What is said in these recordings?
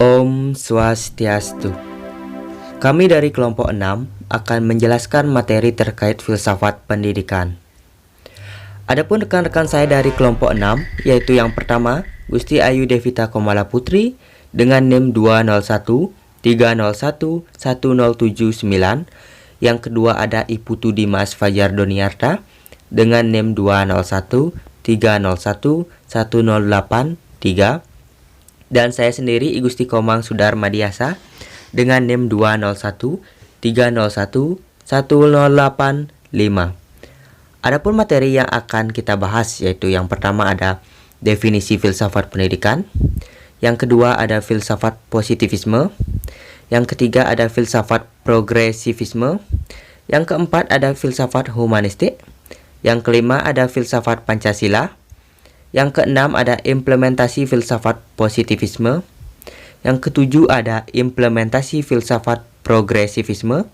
Om Swastiastu. Kami dari kelompok 6 akan menjelaskan materi terkait filsafat pendidikan. Adapun rekan-rekan saya dari kelompok 6, yaitu yang pertama Gusti Ayu Devita Komala Putri dengan NIM 201 301 1079. Yang kedua ada Iputu Dimas Fajar Doniarta dengan NIM 201 301 1083. Dan saya sendiri I Gusti Komang Sudar Madiasa dengan NIM 201 301 1085. Adapun materi yang akan kita bahas yaitu yang pertama ada definisi filsafat pendidikan, yang kedua ada filsafat positivisme, yang ketiga ada filsafat progresivisme, yang keempat ada filsafat humanistik, yang kelima ada filsafat Pancasila, yang keenam ada implementasi filsafat positivisme, yang ketujuh ada implementasi filsafat progresivisme,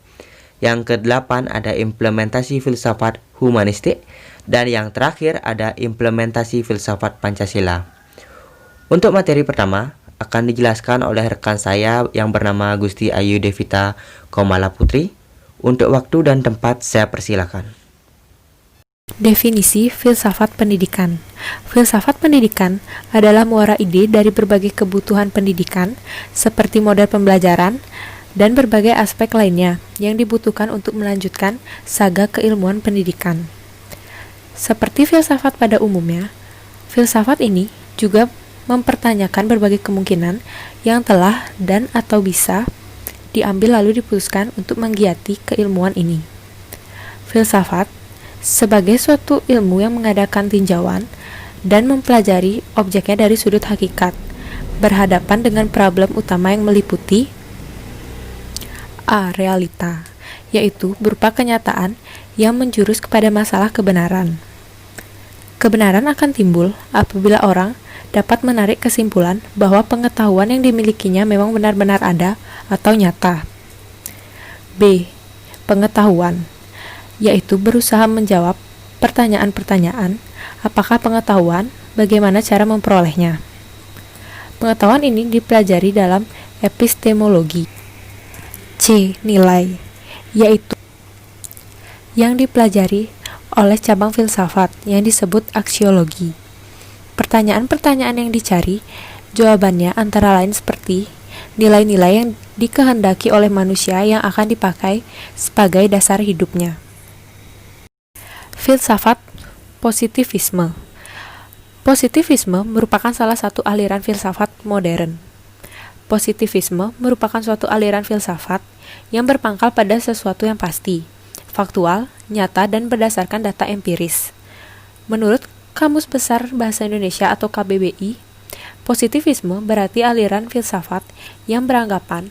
yang kedelapan ada implementasi filsafat humanistik, dan yang terakhir ada implementasi filsafat Pancasila. Untuk materi pertama akan dijelaskan oleh rekan saya yang bernama Gusti Ayu Devita Komala Putri. Untuk waktu dan tempat saya persilakan. Definisi filsafat pendidikan. Filsafat pendidikan adalah muara ide dari berbagai kebutuhan pendidikan seperti model pembelajaran dan berbagai aspek lainnya yang dibutuhkan untuk melanjutkan saga keilmuan pendidikan. Seperti filsafat pada umumnya, filsafat ini juga mempertanyakan berbagai kemungkinan yang telah dan atau bisa diambil lalu diputuskan untuk menggiati keilmuan ini. Filsafat sebagai suatu ilmu yang mengadakan tinjauan dan mempelajari objeknya dari sudut hakikat, berhadapan dengan problem utama yang meliputi A. Realita, yaitu berupa kenyataan yang menjurus kepada masalah kebenaran. Kebenaran akan timbul apabila orang dapat menarik kesimpulan bahwa pengetahuan yang dimilikinya memang benar-benar ada atau nyata. B. Pengetahuan, yaitu berusaha menjawab pertanyaan-pertanyaan, apakah pengetahuan, bagaimana cara memperolehnya. Pengetahuan ini dipelajari dalam epistemologi. C. Nilai, yaitu yang dipelajari oleh cabang filsafat yang disebut aksiologi. Pertanyaan-pertanyaan yang dicari, jawabannya antara lain seperti nilai-nilai yang dikehendaki oleh manusia yang akan dipakai sebagai dasar hidupnya. Filsafat positivisme. Positivisme merupakan salah satu aliran filsafat modern. Positivisme merupakan suatu aliran filsafat yang berpangkal pada sesuatu yang pasti, faktual, nyata, dan berdasarkan data empiris. Menurut Kamus Besar Bahasa Indonesia atau KBBI, positivisme berarti aliran filsafat yang beranggapan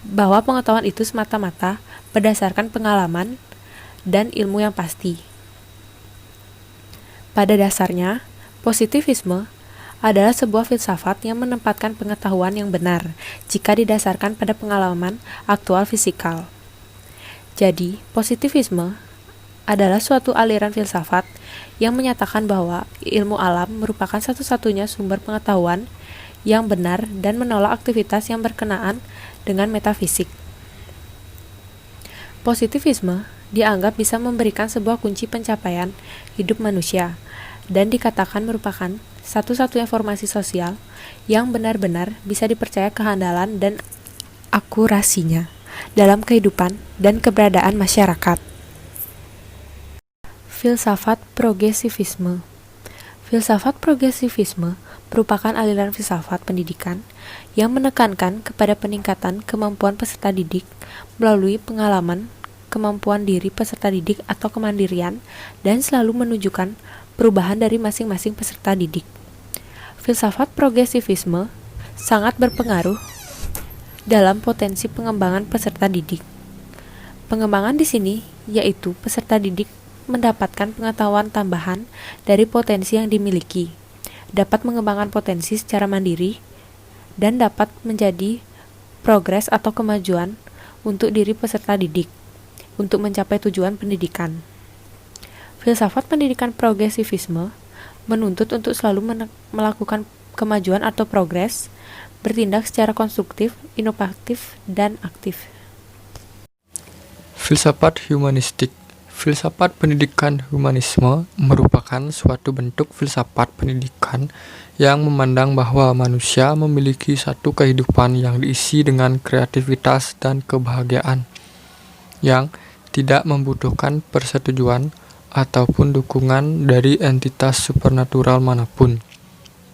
bahwa pengetahuan itu semata-mata berdasarkan pengalaman dan ilmu yang pasti. Pada dasarnya, positivisme adalah sebuah filsafat yang menempatkan pengetahuan yang benar jika didasarkan pada pengalaman aktual fisikal. Jadi, positivisme adalah suatu aliran filsafat yang menyatakan bahwa ilmu alam merupakan satu-satunya sumber pengetahuan yang benar dan menolak aktivitas yang berkenaan dengan metafisik. Positivisme dianggap bisa memberikan sebuah kunci pencapaian hidup manusia dan dikatakan merupakan satu-satunya formasi sosial yang benar-benar bisa dipercaya kehandalan dan akurasinya dalam kehidupan dan keberadaan masyarakat. Filsafat progresivisme. Filsafat progresivisme merupakan aliran filsafat pendidikan yang menekankan kepada peningkatan kemampuan peserta didik melalui pengalaman, kemampuan diri peserta didik atau kemandirian, dan selalu menunjukkan perubahan dari masing-masing peserta didik. Filsafat progresivisme sangat berpengaruh dalam potensi pengembangan peserta didik. Pengembangan di sini yaitu peserta didik mendapatkan pengetahuan tambahan dari potensi yang dimiliki, dapat mengembangkan potensi secara mandiri, dan dapat menjadi progres atau kemajuan untuk diri peserta didik untuk mencapai tujuan pendidikan. Filsafat pendidikan progresivisme menuntut untuk selalu melakukan kemajuan atau progres bertindak secara konstruktif, inovatif, dan aktif. Filsafat humanistik. Filsafat pendidikan humanisme merupakan suatu bentuk filsafat pendidikan yang memandang bahwa manusia memiliki satu kehidupan yang diisi dengan kreativitas dan kebahagiaan, yang tidak membutuhkan persetujuan ataupun dukungan dari entitas supernatural manapun,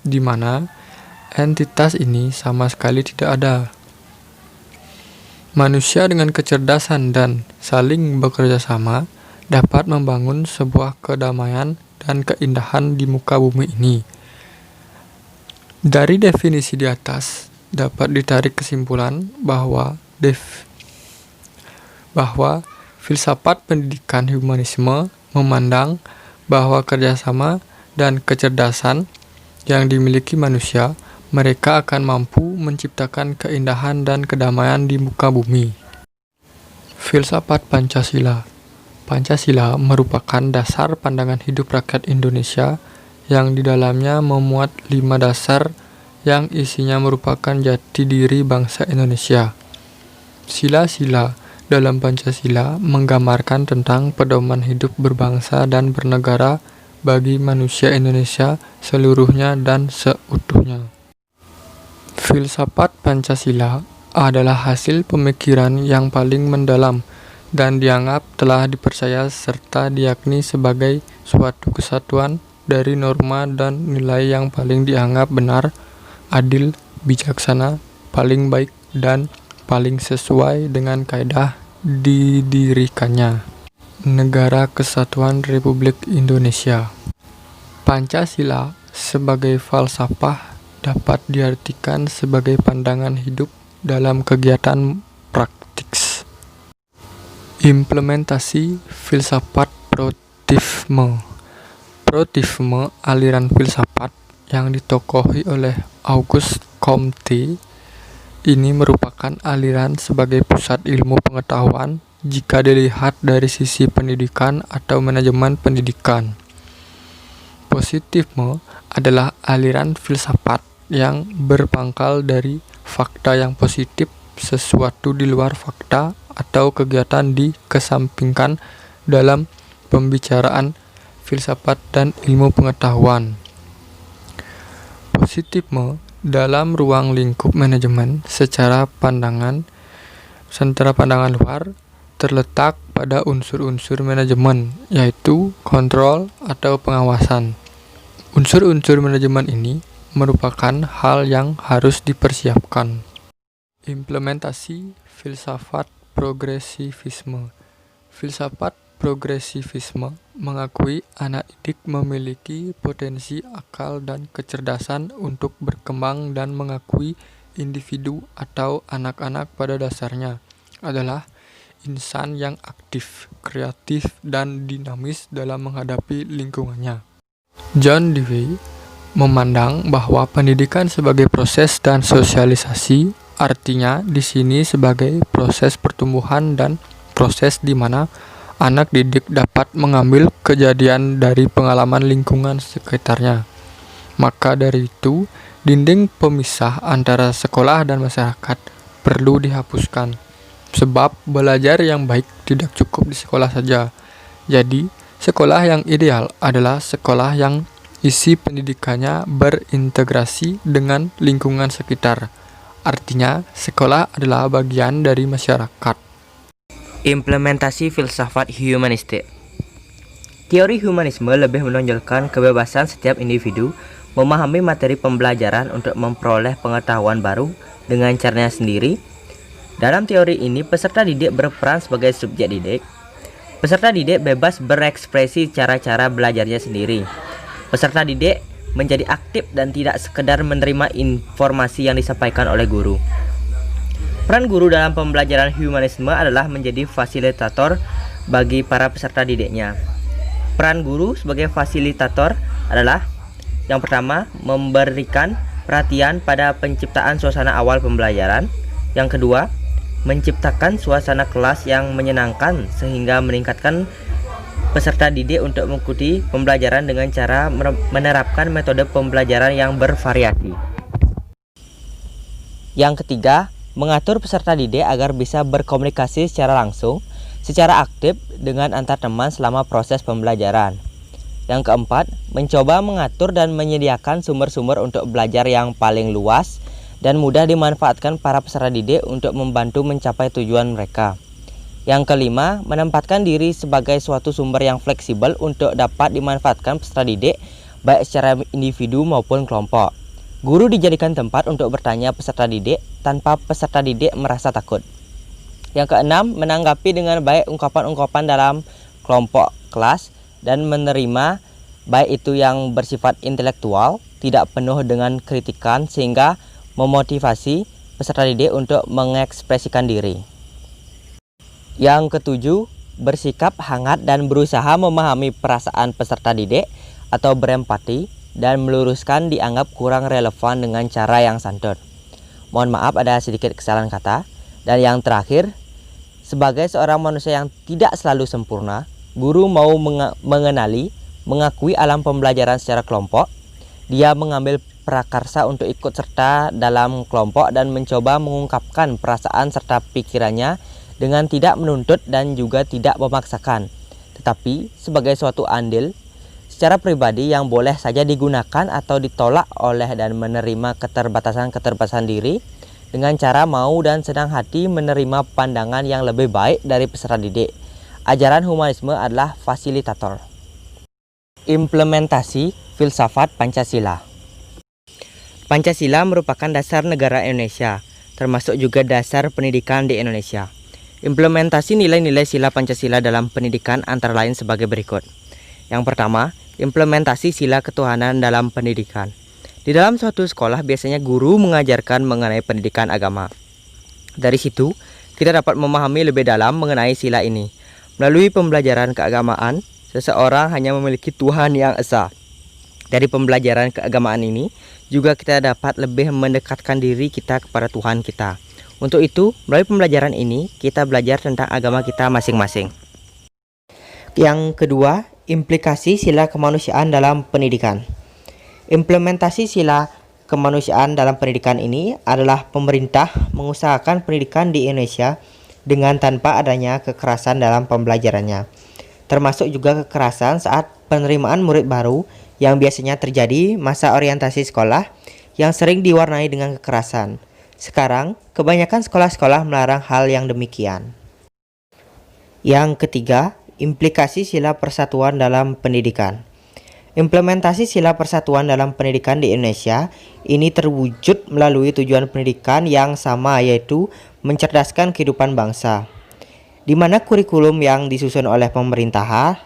di mana entitas ini sama sekali tidak ada. Manusia dengan kecerdasan dan saling bekerja sama dapat membangun sebuah kedamaian dan keindahan di muka bumi ini. Dari definisi di atas dapat ditarik kesimpulan bahwa filsafat pendidikan humanisme memandang bahwa kerjasama dan kecerdasan yang dimiliki manusia, mereka akan mampu menciptakan keindahan dan kedamaian di muka bumi. Filsafat Pancasila. Pancasila merupakan dasar pandangan hidup rakyat Indonesia yang di dalamnya memuat 5 dasar yang isinya merupakan jati diri bangsa Indonesia. Sila-sila dalam Pancasila menggambarkan tentang pedoman hidup berbangsa dan bernegara bagi manusia Indonesia seluruhnya dan seutuhnya. Filsafat Pancasila adalah hasil pemikiran yang paling mendalam dan dianggap telah dipercaya serta diyakini sebagai suatu kesatuan dari norma dan nilai yang paling dianggap benar, adil, bijaksana, paling baik, dan paling sesuai dengan kaidah didirikannya Negara Kesatuan Republik Indonesia. Pancasila sebagai falsafah dapat diartikan sebagai pandangan hidup dalam kegiatan praktis. Implementasi filsafat Protifme. Protifme aliran filsafat yang ditokohi oleh Auguste Comte ini merupakan aliran sebagai pusat ilmu pengetahuan jika dilihat dari sisi pendidikan atau manajemen pendidikan. Positifme adalah aliran filsafat yang berpangkal dari fakta yang positif, sesuatu di luar fakta atau kegiatan dikesampingkan dalam pembicaraan filsafat dan ilmu pengetahuan. Positifme dalam ruang lingkup manajemen secara pandangan luar terletak pada unsur-unsur manajemen, yaitu kontrol atau pengawasan. Unsur-unsur manajemen ini merupakan hal yang harus dipersiapkan. Implementasi filsafat progresivisme. Filsafat progresivisme mengakui anak didik memiliki potensi akal dan kecerdasan untuk berkembang dan mengakui individu atau anak-anak pada dasarnya adalah insan yang aktif, kreatif, dan dinamis dalam menghadapi lingkungannya. John Dewey memandang bahwa pendidikan sebagai proses dan sosialisasi, artinya di sini sebagai proses pertumbuhan dan proses di mana anak didik dapat mengambil kejadian dari pengalaman lingkungan sekitarnya. Maka dari itu, dinding pemisah antara sekolah dan masyarakat perlu dihapuskan. Sebab belajar yang baik tidak cukup di sekolah saja. Jadi, sekolah yang ideal adalah sekolah yang isi pendidikannya berintegrasi dengan lingkungan sekitar. Artinya, sekolah adalah bagian dari masyarakat. Implementasi filsafat humanistik. Teori humanisme lebih menonjolkan kebebasan setiap individu memahami materi pembelajaran untuk memperoleh pengetahuan baru dengan caranya sendiri. Dalam teori ini, peserta didik berperan sebagai subjek didik. Peserta didik bebas berekspresi cara-cara belajarnya sendiri. Peserta didik menjadi aktif dan tidak sekedar menerima informasi yang disampaikan oleh guru. Peran guru dalam pembelajaran humanisme adalah menjadi fasilitator bagi para peserta didiknya. Peran guru sebagai fasilitator adalah yang pertama, memberikan perhatian pada penciptaan suasana awal pembelajaran. Yang kedua, menciptakan suasana kelas yang menyenangkan sehingga meningkatkan peserta didik untuk mengikuti pembelajaran dengan cara menerapkan metode pembelajaran yang bervariasi. Yang ketiga, mengatur peserta didik agar bisa berkomunikasi secara langsung, secara aktif dengan antar teman selama proses pembelajaran. Yang keempat, mencoba mengatur dan menyediakan sumber-sumber untuk belajar yang paling luas dan mudah dimanfaatkan para peserta didik untuk membantu mencapai tujuan mereka. Yang kelima, menempatkan diri sebagai suatu sumber yang fleksibel untuk dapat dimanfaatkan peserta didik baik secara individu maupun kelompok. Guru dijadikan tempat untuk bertanya peserta didik tanpa peserta didik merasa takut. Yang keenam, menanggapi dengan baik ungkapan-ungkapan dalam kelompok kelas dan menerima baik itu yang bersifat intelektual, tidak penuh dengan kritikan sehingga memotivasi peserta didik untuk mengekspresikan diri. Yang ketujuh, bersikap hangat dan berusaha memahami perasaan peserta didik atau berempati dan meluruskan dianggap kurang relevan dengan cara yang santun. Mohon maaf ada sedikit kesalahan kata. Dan yang terakhir, sebagai seorang manusia yang tidak selalu sempurna, guru mau mengenali, mengakui alam pembelajaran secara kelompok. Dia mengambil prakarsa untuk ikut serta dalam kelompok dan mencoba mengungkapkan perasaan serta pikirannya dengan tidak menuntut dan juga tidak memaksakan, tetapi sebagai suatu andil secara pribadi yang boleh saja digunakan atau ditolak oleh dan menerima keterbatasan-keterbatasan diri dengan cara mau dan senang hati menerima pandangan yang lebih baik dari peserta didik. Ajaran humanisme adalah fasilitator. Implementasi filsafat Pancasila. Pancasila merupakan dasar negara Indonesia, termasuk juga dasar pendidikan di Indonesia. Implementasi nilai-nilai sila Pancasila dalam pendidikan antara lain sebagai berikut. Yang pertama, implementasi sila ketuhanan dalam pendidikan. Di dalam suatu sekolah biasanya guru mengajarkan mengenai pendidikan agama. Dari situ, kita dapat memahami lebih dalam mengenai sila ini. Melalui pembelajaran keagamaan, seseorang hanya memiliki Tuhan yang esa. Dari pembelajaran keagamaan ini, juga kita dapat lebih mendekatkan diri kita kepada Tuhan kita. Untuk itu, melalui pembelajaran ini, kita belajar tentang agama kita masing-masing. Yang kedua, implikasi sila kemanusiaan dalam pendidikan. Implementasi sila kemanusiaan dalam pendidikan ini adalah pemerintah mengusahakan pendidikan di Indonesia dengan tanpa adanya kekerasan dalam pembelajarannya, termasuk juga kekerasan saat penerimaan murid baru yang biasanya terjadi masa orientasi sekolah yang sering diwarnai dengan kekerasan. Sekarang, kebanyakan sekolah-sekolah melarang hal yang demikian. Yang ketiga, implikasi sila persatuan dalam pendidikan. Implementasi sila persatuan dalam pendidikan di Indonesia ini terwujud melalui tujuan pendidikan yang sama, yaitu mencerdaskan kehidupan bangsa, di mana kurikulum yang disusun oleh pemerintah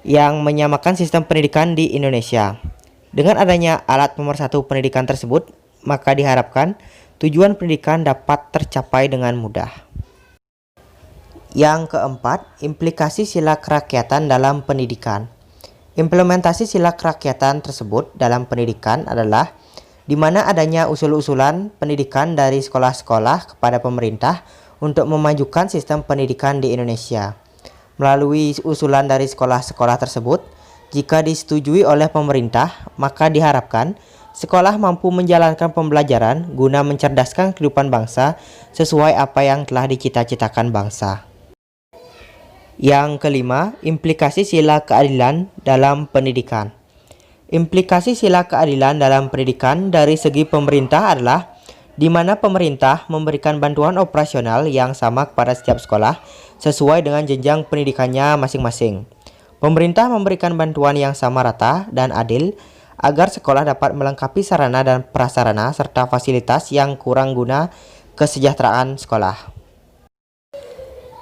yang menyamakan sistem pendidikan di Indonesia. Dengan adanya alat pemersatu pendidikan tersebut, maka diharapkan tujuan pendidikan dapat tercapai dengan mudah. Yang keempat, implikasi sila kerakyatan dalam pendidikan. Implementasi sila kerakyatan tersebut dalam pendidikan adalah di mana adanya usul-usulan pendidikan dari sekolah-sekolah kepada pemerintah untuk memajukan sistem pendidikan di Indonesia. Melalui usulan dari sekolah-sekolah tersebut, jika disetujui oleh pemerintah, maka diharapkan sekolah mampu menjalankan pembelajaran guna mencerdaskan kehidupan bangsa sesuai apa yang telah dicita-citakan bangsa. Yang kelima, implikasi sila keadilan dalam pendidikan. Implikasi sila keadilan dalam pendidikan dari segi pemerintah adalah di mana pemerintah memberikan bantuan operasional yang sama kepada setiap sekolah sesuai dengan jenjang pendidikannya masing-masing. Pemerintah memberikan bantuan yang sama rata dan adil agar sekolah dapat melengkapi sarana dan prasarana serta fasilitas yang kurang guna kesejahteraan sekolah.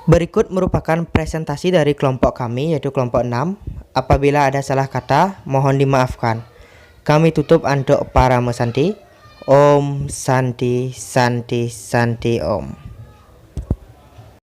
Berikut merupakan presentasi dari kelompok kami, yaitu kelompok 6. Apabila ada salah kata, mohon dimaafkan. Kami tutup untuk para mesanti. Om Santi Santi Santi Om.